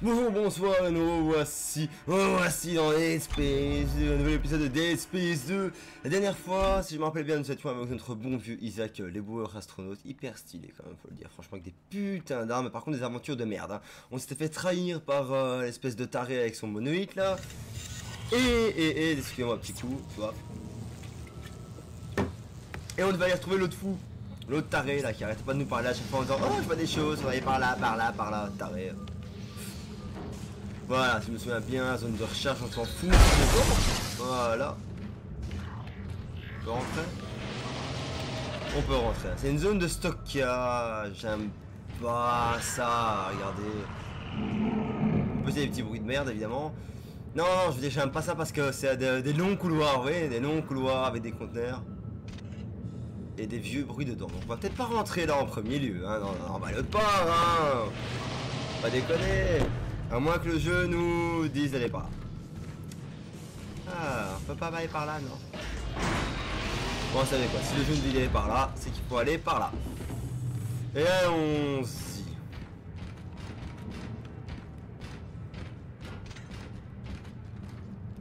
Bonjour, bonsoir, nous voici dans Dead Space, un nouvel épisode de Dead Space 2. La dernière fois, si je me rappelle bien, nous étions avec notre bon vieux Isaac, l'éboueur astronaute, hyper stylé quand même, faut le dire, franchement, avec des putains d'armes, par contre des aventures de merde. Hein. On s'était fait trahir par l'espèce de taré avec son monoïque là. Et excusez-moi, petit coup, tu vois. Et on devait aller retrouver l'autre fou, l'autre taré là, qui arrêtait pas de nous parler à chaque fois en disant oh, je vois des choses, on va aller par là, taré. Voilà, si je me souviens bien, zone de recherche, on s'en fout. Voilà. On peut rentrer? On peut rentrer. C'est une zone de stockage. J'aime pas ça. Regardez. On peut faire des petits bruits de merde, évidemment. Non, je veux dire, j'aime pas ça parce que c'est des longs couloirs, vous voyez, des longs couloirs avec des conteneurs. Et des vieux bruits dedans. Donc on va peut-être pas rentrer là en premier lieu. Hein. Non, on va l'autre part, hein. Pas déconner. À moins que le jeu nous dise d'aller par là. Ah, on peut pas aller par là, non. Bon, vous savez quoi, si le jeu nous dit d'aller par là, c'est qu'il faut aller par là. Et allons-y.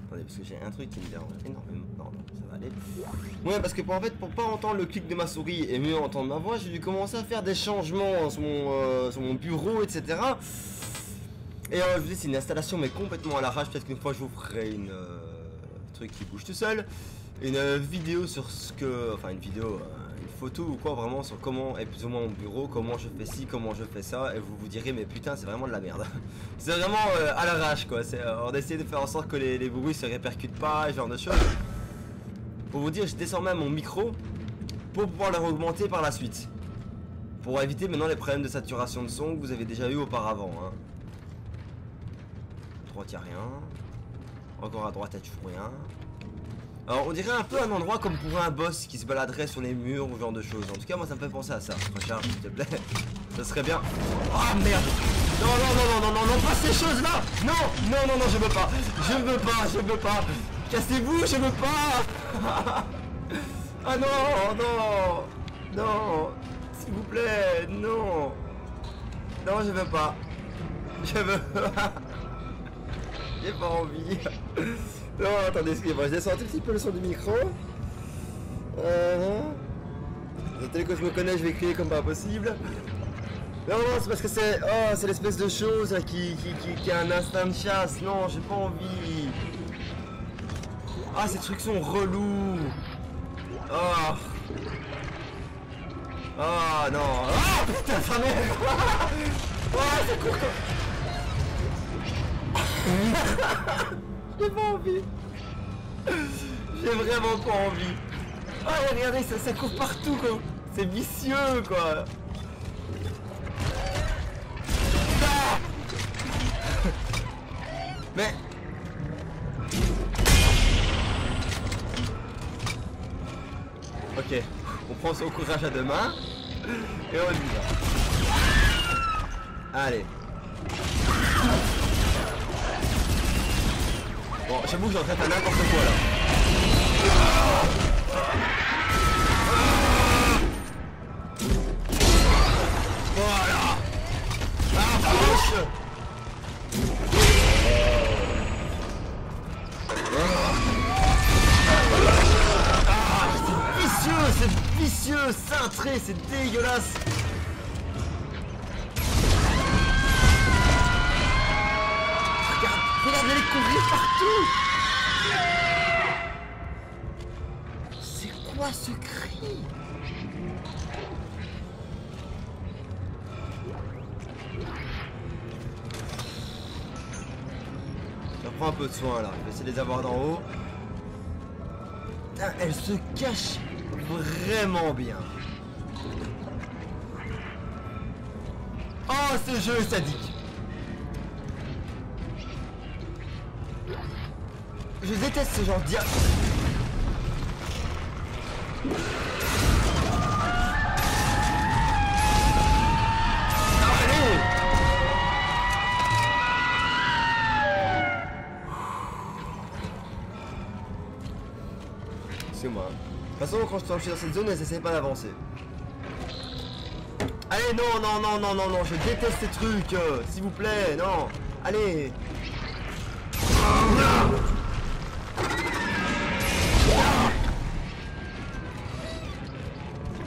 Attendez, parce que j'ai un truc qui me dérange énormément. Non, ça va aller. Ouais, parce que en fait, pour pas entendre le clic de ma souris et mieux entendre ma voix, j'ai dû commencer à faire des changements sur mon bureau, etc. Et je vous dis, c'est une installation mais complètement à l'arrache. Peut-être qu'une fois je vous ferai une truc qui bouge tout seul, une vidéo sur ce que, enfin une vidéo, une photo ou quoi, vraiment sur comment est plus ou moins mon bureau, comment je fais ci, comment je fais ça, et vous vous direz mais putain c'est vraiment de la merde. C'est vraiment à l'arrache quoi. C'est on essaie de faire en sorte que les bruits se répercutent pas, ce genre de choses. Pour vous dire, je descends même mon micro pour pouvoir le augmenter par la suite, pour éviter maintenant les problèmes de saturation de son que vous avez déjà eu auparavant. Hein. Il n'y a rien. Encore à droite, il n'y a toujours rien. Alors, on dirait un peu un endroit comme pour un boss qui se baladerait sur les murs ou ce genre de choses. En tout cas, moi, ça me fait penser à ça. Recharge, s'il te plaît. Ça serait bien. Oh merde! Non, pas ces choses-là! Non, je veux pas! Je veux pas! Cassez-vous, je veux pas! Ah non! S'il vous plaît, non! Non, je veux pas! Je veux pas! J'ai pas envie. Non, attendez, excusez-moi, je descends un tout petit peu le son du micro. Tel que je me connais, je vais crier comme pas possible. Non, c'est parce que c'est c'est l'espèce de chose là, qui a un instinct de chasse. Non, j'ai pas envie. Ah, ces trucs sont relous. Ah non. Ah putain, sa mère. Ah, c'est court. J'ai pas envie. J'ai vraiment pas envie. Ah regardez, ça court partout quoi. C'est vicieux quoi. Ah mais ok, on prend son courage à deux mains et on y va. Allez. Bon, j'avoue que j'en traite à n'importe quoi là. Voilà. Ah, fauche. Ah, c'est vicieux, cintré, c'est dégueulasse. Regardez les couvrir partout. C'est quoi ce cri? Ça prend un peu de soin là, je vais essayer de les avoir d'en haut. Putain, elle se cache vraiment bien. Oh, ce jeu est sadique. Je déteste ce genre d'IA. Allez! C'est moi. De toute façon, quand je suis dans cette zone, elles essaient pas d'avancer. Allez, non, non, non, non, non, non, je déteste ces trucs, s'il vous plaît, non. Allez.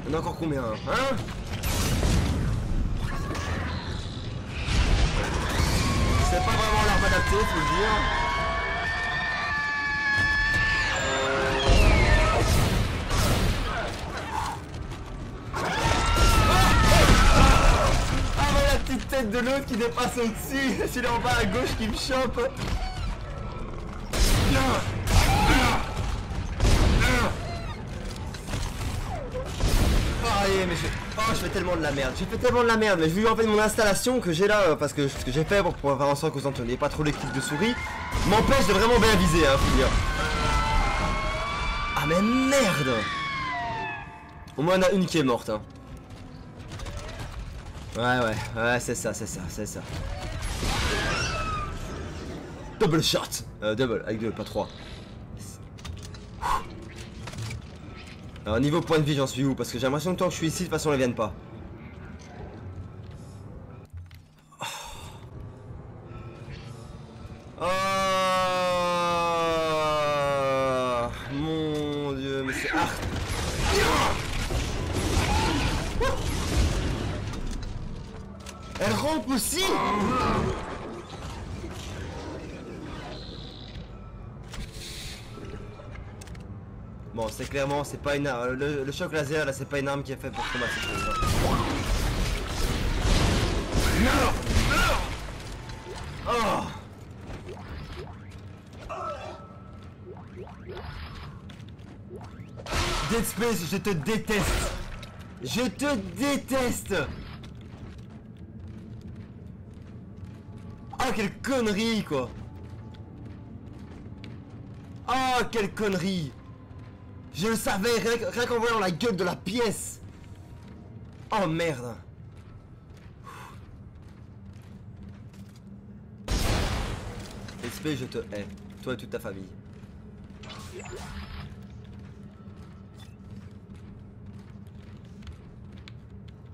On a encore combien, hein? C'est pas vraiment l'arme adaptée, faut le dire. Ah mais la petite tête de l'autre qui dépasse au-dessus. Celui en bas à gauche qui me chope. Mais je fais tellement de la merde, j'ai fait tellement de la merde, mais vu en fait mon installation que j'ai là, parce que ce que j'ai fait pour pouvoir faire en sorte que vous n'entendiez pas trop les clics de souris, m'empêche de vraiment bien viser, hein, faut dire. Ah mais merde. Au moins il y en a une qui est morte, hein. Ouais, c'est ça. Double shot, double, avec deux, pas trois. Alors niveau point de vie j'en suis où? Parce que j'ai l'impression que tant que je suis ici de toute façon elles viennent pas. Oh mon dieu, mais c'est elle rampe aussi. Bon, c'est clairement, c'est pas une arme. Le choc laser là, c'est pas une arme qui est faite pour combattre ces choses. Non. Oh. Dead Space, je te déteste. Je te déteste. Ah, quelle connerie quoi. Ah, quelle connerie. Je le savais, rien qu'en voyant la gueule de la pièce. Oh merde. SP, je te hais. Toi et toute ta famille.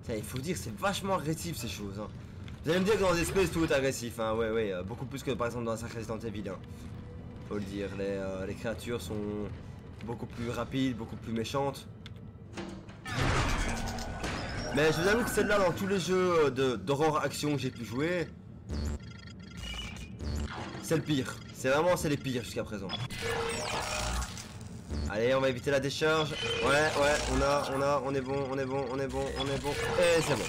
Ça, il faut dire, c'est vachement agressif ces choses. Hein. Vous allez me dire que dans les espèces tout est agressif. Hein. Ouais, beaucoup plus que par exemple dans la sacrée Resident Evil. Hein. Faut le dire, les créatures sont beaucoup plus rapides, beaucoup plus méchantes. Mais je vous avoue que celle-là, dans tous les jeux d'horreur action que j'ai pu jouer, c'est le pire. C'est les pires jusqu'à présent. Allez, on va éviter la décharge. Ouais, on est bon. Et c'est bon.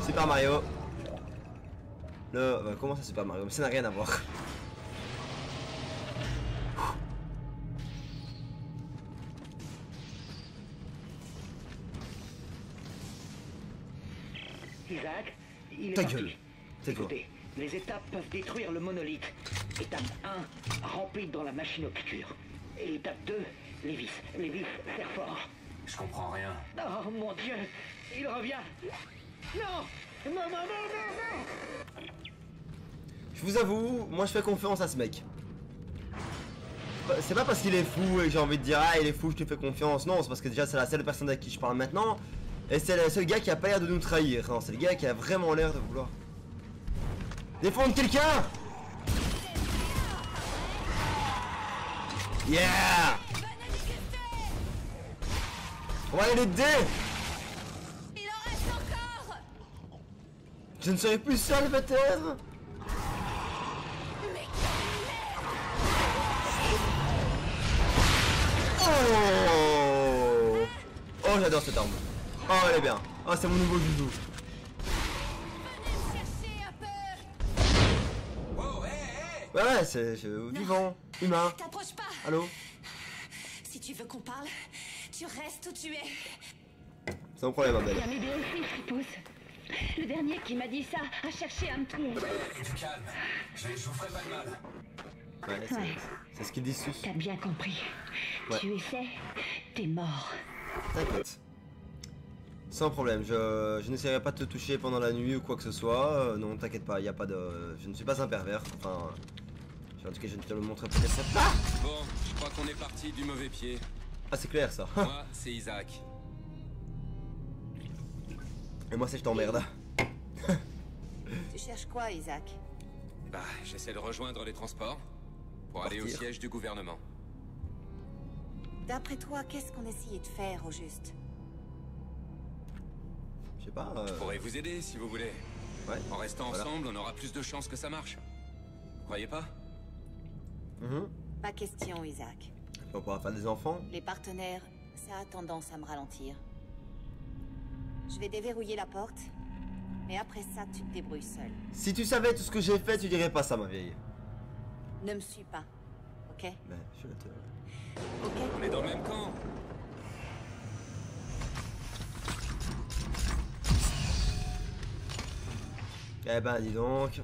Super Mario. Comment ça Super Mario? Ça n'a rien à voir. Isaac, il est Ta parti. gueule. C'est toi. Écoutez, les étapes peuvent détruire le monolithe. Étape 1, remplir dans la machine obscure. Et étape 2, les vis. Les vis serrent fort. Je comprends rien. Oh mon Dieu, il revient. Non. Je vous avoue, moi je fais confiance à ce mec. C'est pas parce qu'il est fou et que j'ai envie de dire ah il est fou je te fais confiance. Non, c'est parce que déjà c'est la seule personne avec qui je parle maintenant. Et c'est le seul gars qui a pas l'air de nous trahir. Non, c'est le gars qui a vraiment l'air de vouloir défendre quelqu'un. Yeah. On va aller l'aider. Il en reste encore. Je ne serai plus seul peut-être. Oh, oh j'adore cette arme. Oh elle est bien. Oh c'est mon nouveau joujou. Ouais c'est vivant, humain. T'approches pas. Allô. Si tu veux qu'on parle, tu restes où tu es. C'est mon problème ma belle. Il y a mes BO6 qui poussent. Le dernier qui m'a dit ça a cherché à me tuer. Du calme. Je vous ferai pas de mal. Ouais, c'est ce qu'ils disent tous. T'as bien compris. Ouais. Tu essaies, t'es mort. T'inquiète. Sans problème, je n'essaierai pas de te toucher pendant la nuit ou quoi que ce soit. Non, t'inquiète pas, y a pas de. Je ne suis pas un pervers. Enfin. En tout cas, je ne te le montrerai peut-être pas. Bon, je crois qu'on est parti du mauvais pied. Ah, c'est clair ça. Moi, c'est Isaac. Et moi c'est je t'emmerde. Tu cherches quoi, Isaac? Bah, j'essaie de rejoindre les transports pour aller au siège du gouvernement. D'après toi, qu'est-ce qu'on essayait de faire au juste? Je sais pas. Je pourrais vous aider si vous voulez. Ouais. En restant ensemble, on aura plus de chances que ça marche. Vous croyez pas? Pas question, Isaac. On pourra faire des enfants. Les partenaires, ça a tendance à me ralentir. Je vais déverrouiller la porte, mais après ça, tu te débrouilles seul. Si tu savais tout ce que j'ai fait, tu dirais pas ça, ma vieille. Ne me suis pas, ok? Ben, je te... Ok? On est dans le même camp. Eh ben, dis donc.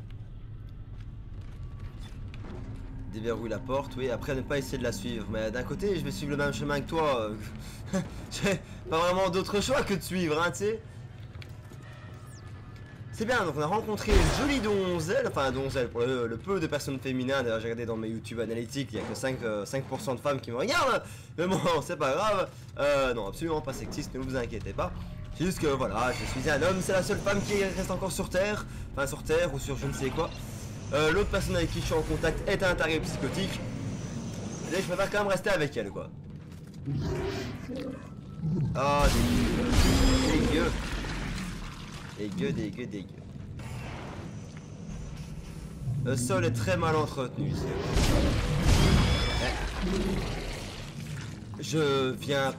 Déverrouille la porte, oui, après ne pas essayer de la suivre. Mais d'un côté, je vais suivre le même chemin que toi. J'ai pas vraiment d'autre choix que de suivre, hein, tu sais. C'est bien, donc on a rencontré une jolie donzelle, enfin donzelle, pour le peu de personnes féminines. D'ailleurs, j'ai regardé dans mes YouTube analytiques, il n'y a que 5% de femmes qui me regardent. Mais bon, c'est pas grave. Non, absolument pas sexiste, ne vous inquiétez pas. C'est juste que voilà, je suis un homme, c'est la seule femme qui reste encore sur Terre. Enfin, sur Terre ou sur je ne sais quoi. L'autre personne avec qui je suis en contact est un taré psychotique. Et je préfère quand même rester avec elle, quoi. Ah, dégueu. Dégueu. Le sol est très mal entretenu ici. Je viens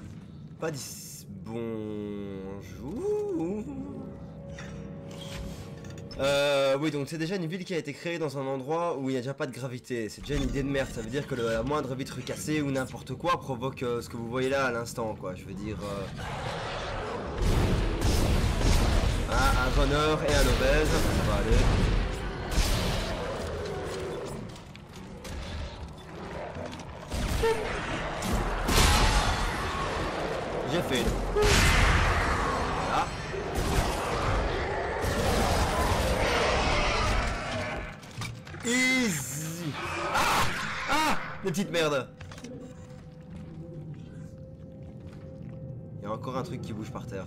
pas d'ici. Bonjour. Oui, donc c'est déjà une ville qui a été créée dans un endroit où il n'y a déjà pas de gravité. C'est déjà une idée de merde. Ça veut dire que la moindre vitre cassée ou n'importe quoi provoque ce que vous voyez là à l'instant, quoi. Je veux dire. Un runner et un obèse. Ça va aller. J'ai fait. Voilà. Easy. Ah, des petites merdes. Il y a encore un truc qui bouge par terre.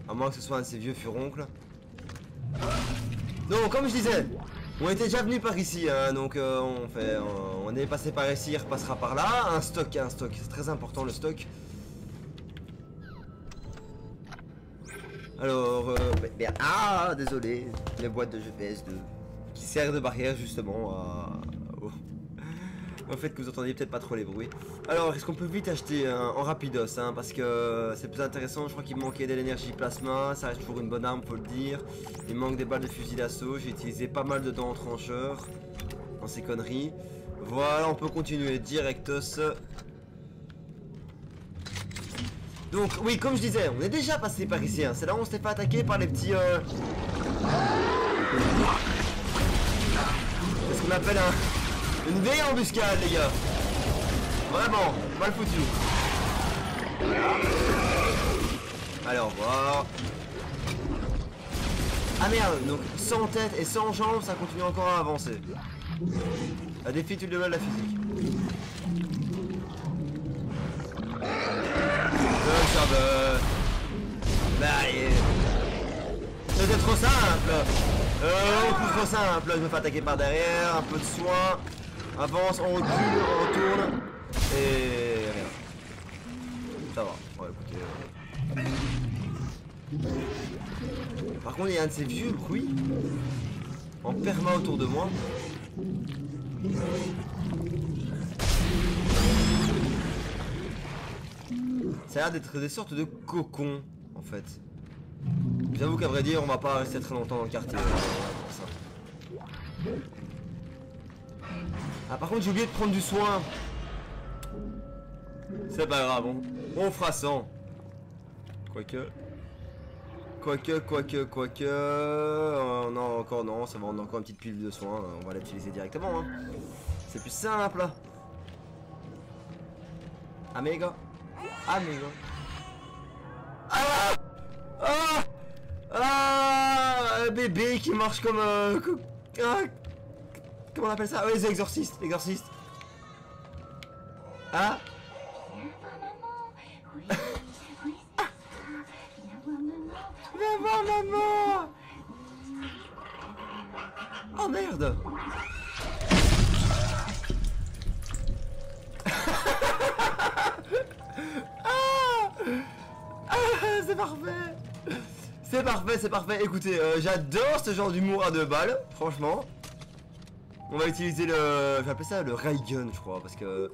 À moins que ce soit un de ces vieux furoncles. Donc comme je disais, on était déjà venu par ici, hein, donc on est passé par ici, il repassera par là. Un stock, c'est très important le stock. Alors, bien, ah, désolé, les boîtes de GPS2 qui servent de barrière justement au fait que vous entendiez peut-être pas trop les bruits. Alors, est-ce qu'on peut vite acheter en rapidos, hein, parce que c'est plus intéressant. Je crois qu'il me manquait de l'énergie plasma, ça reste toujours une bonne arme, faut le dire. Il manque des balles de fusil d'assaut, j'ai utilisé pas mal de dents en trancheur dans ces conneries. Voilà, on peut continuer directos. Donc oui, comme je disais, on est déjà passé par ici, hein. C'est là où on s'était fait attaquer par les petits c'est ce qu'on appelle une vieille embuscade, les gars. Vraiment, mal foutu. Voilà. Allez, au revoir. Ah merde, donc sans tête et sans jambes, ça continue encore à avancer. Un défi tout de la physique. Bah allez. C'était trop simple. Trop simple. Je me fais attaquer par derrière, un peu de soin. Avance, on recule, on retourne. Et rien. Ça va. Ouais, écoutez. Par contre, il y a un de ces vieux bruits en perma autour de moi. Ça a l'air d'être des sortes de cocons, en fait. J'avoue qu'à vrai dire, on va pas rester très longtemps dans le quartier. Pour ça. Ah, par contre, j'ai oublié de prendre du soin. C'est pas grave, on fera sans. Quoique. Non, encore non, ça va, on a encore une petite pile de soins. On va l'utiliser directement. Hein. C'est plus simple. Amigo. Un bébé qui marche comme comment on appelle ça? Oui, les exorcistes. Ah. viens voir maman. Oh merde. C'est parfait. C'est parfait, c'est parfait. Écoutez, j'adore ce genre d'humour à 2 balles, franchement. On va utiliser le... Je vais appeler ça le ray gun, je crois, parce que...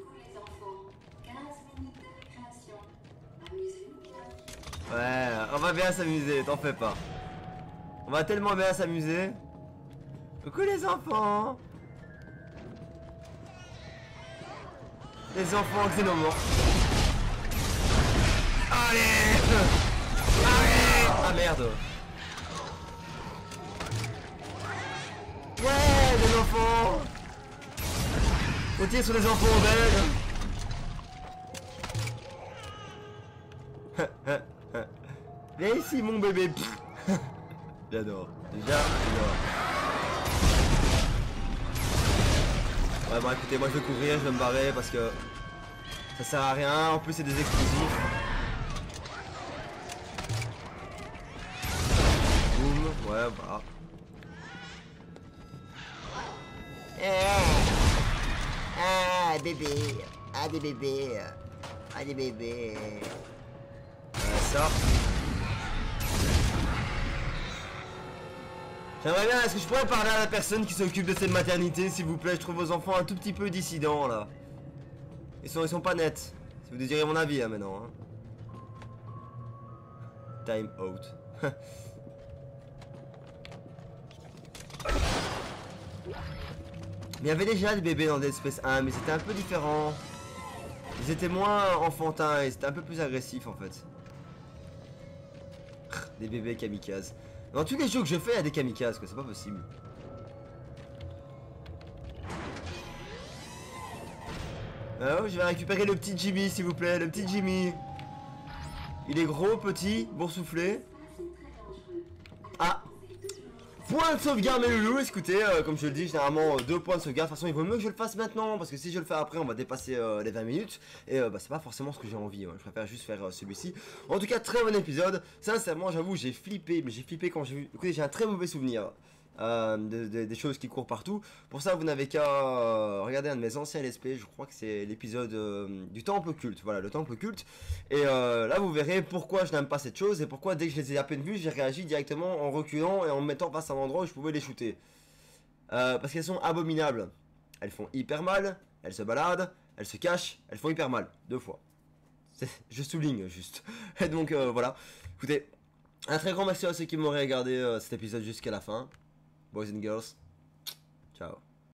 Ouais, on va bien s'amuser, t'en fais pas. On va tellement bien s'amuser. Coucou les enfants. Les enfants xénomorphes. Allez. Allez. Ah merde. Ouais, les enfants. On tire sur les enfants belges. Viens ici mon bébé. J'adore. Déjà, j'adore. Ouais bon écoutez, moi je vais courir, je vais me barrer parce que ça sert à rien, en plus c'est des explosifs. Boum, ouais voilà. Ah bébé, ah des bébés, ah des bébés. Ça. J'aimerais bien, est-ce que je pourrais parler à la personne qui s'occupe de cette maternité, s'il vous plaît? Je trouve vos enfants un tout petit peu dissidents, là. Ils sont pas nets. Si vous désirez mon avis, hein, maintenant. Hein. Time out. Mais il y avait déjà des bébés dans Dead Space 1, mais c'était un peu différent. Ils étaient moins enfantins et c'était un peu plus agressif, en fait. Des bébés kamikazes. Dans tous les jeux que je fais, il y a des kamikazes, quoi, c'est pas possible. Oh, je vais récupérer le petit Jimmy, s'il vous plaît, le petit Jimmy. Il est gros, petit, boursouflé. Ah. Point de sauvegarde, mes loulous, écoutez, comme je le dis, généralement 2 points de sauvegarde. De toute façon, il vaut mieux que je le fasse maintenant, parce que si je le fais après, on va dépasser les 20 minutes. Et bah, c'est pas forcément ce que j'ai envie, hein. Je préfère juste faire celui-ci. En tout cas, très bon épisode. Sincèrement, j'avoue, j'ai flippé, mais j'ai flippé quand j'ai vu. Écoutez, j'ai un très mauvais souvenir des choses qui courent partout. Pour ça, vous n'avez qu'à regarder un de mes anciens LSP. Je crois que c'est l'épisode du temple occulte. Voilà, le temple occulte. Et là, vous verrez pourquoi je n'aime pas cette chose et pourquoi, dès que je les ai à peine vus, j'ai réagi directement en reculant et en me mettant face à un endroit où je pouvais les shooter. Parce qu'elles sont abominables. Elles font hyper mal. Elles se baladent. Elles se cachent. Elles font hyper mal. 2 fois. Je souligne juste. Et donc, voilà. Écoutez, un très grand merci à ceux qui m'auraient regardé cet épisode jusqu'à la fin. Boys and girls, ciao.